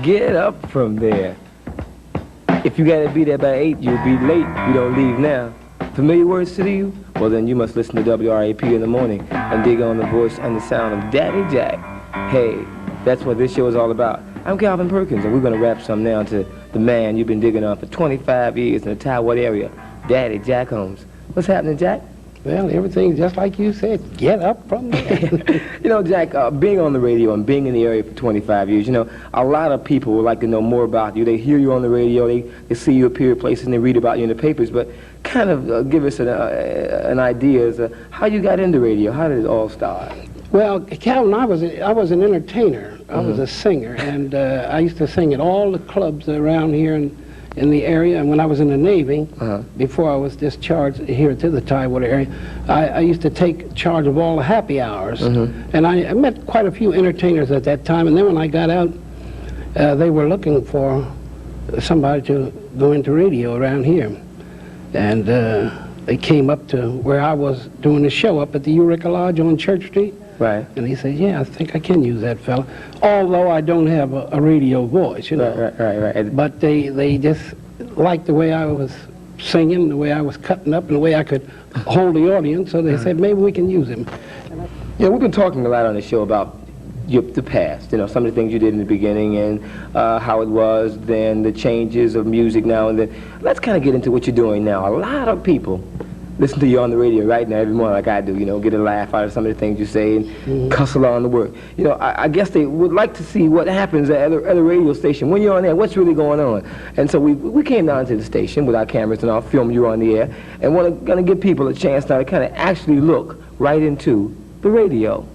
get up from there. If you gotta be there by 8, you'll be late. You don't leave now. Familiar words to you? Well, then you must listen to WRAP in the morning and dig on the voice and the sound of Daddy Jack. Hey, that's what this show is all about. I'm Calvin Perkins, and we're gonna wrap some now to the man you've been digging on for 25 years in the Taiwan area, Daddy Jack Holmes. What's happening, Jack? Well, everything's just like you said. Get up from there. You know, Jack, being on the radio and being in the area for 25 years, you know, a lot of people would like to know more about you. They hear you on the radio, they see you appear at places, and they read about you in the papers, but kind of give us an idea as to how you got into radio. How did it all start? Well, Calvin, I was an entertainer. I was a singer, and I used to sing at all the clubs around here in the area. And when I was in the Navy, before I was discharged here to the Tidewater area, I used to take charge of all the happy hours. And I met quite a few entertainers at that time. And then when I got out, they were looking for somebody to go into radio around here. And they came up to where I was doing the show up at the Eureka Lodge on Church Street. Right. And he said, yeah, I think I can use that fella. Although I don't have a radio voice, you know. Right. But they just liked the way I was singing, the way I was cutting up, and the way I could hold the audience, so they said, maybe we can use him. Yeah, we've been talking a lot on the show about the past, you know, some of the things you did in the beginning and how it was then, the changes of music now and then. Let's kind of get into what you're doing now. A lot of people listen to you on the radio right now every morning like I do, you know, get a laugh out of some of the things you say and cuss along the work. You know, I guess they would like to see what happens at a radio station. When you're on there, what's really going on? And so we came down to the station with our cameras and our film you on the air and going to give people a chance now to kind of actually look right into the radio.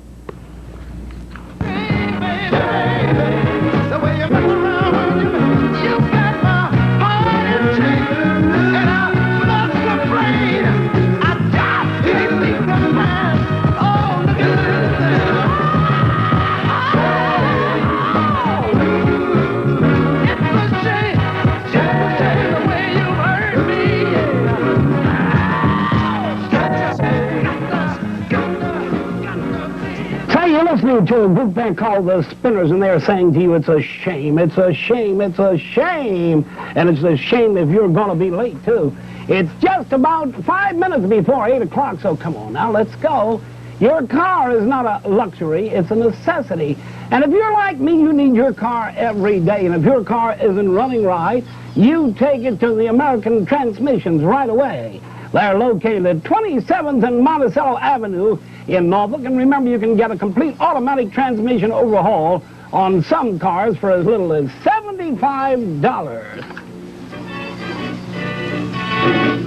Listening to a group band called the Spinners, and they're saying to you, it's a shame, it's a shame, it's a shame. And it's a shame if you're going to be late, too. It's just about 5 minutes before 8 o'clock, so come on now, let's go. Your car is not a luxury, it's a necessity. And if you're like me, you need your car every day. And if your car isn't running right, you take it to the American Transmissions right away. They're located at 27th and Monticello Avenue in Norfolk. And remember, you can get a complete automatic transmission overhaul on some cars for as little as $75.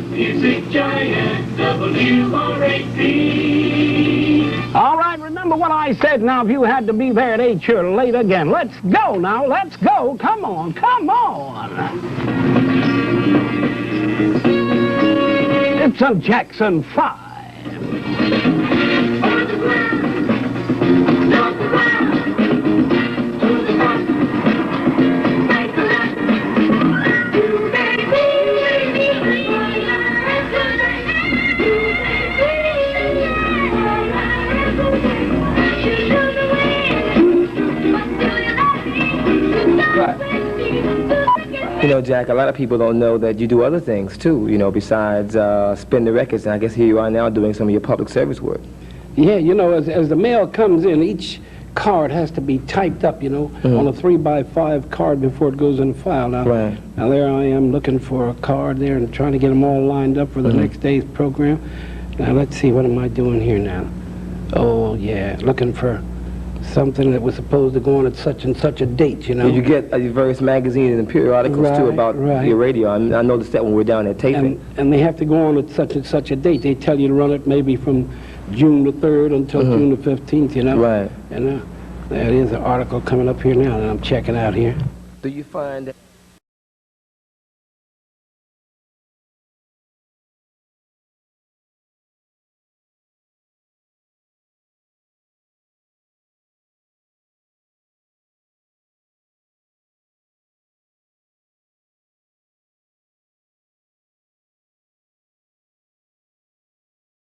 Music Giant, WRAP. All right, remember what I said. Now, if you had to be there at 8, you're late again. Let's go now, let's go. Come on, come on. It's a Jackson 5. You know, Jack, a lot of people don't know that you do other things, too, you know, besides spin the records. And I guess here you are now doing some of your public service work. Yeah, you know, as the mail comes in, each card has to be typed up, you know, on a 3x5 card before it goes in the file. Now, now there I am looking for a card there and trying to get them all lined up for the next day's program. Now, let's see, what am I doing here now? Oh, yeah, looking for something that was supposed to go on at such and such a date, you know. You get various magazines and periodicals, too, about your radio. I noticed that when we were down there taping. And they have to go on at such and such a date. They tell you to run it maybe from June the 3rd until June the 15th, you know. Right. And there is an article coming up here now that I'm checking out here. Do you find that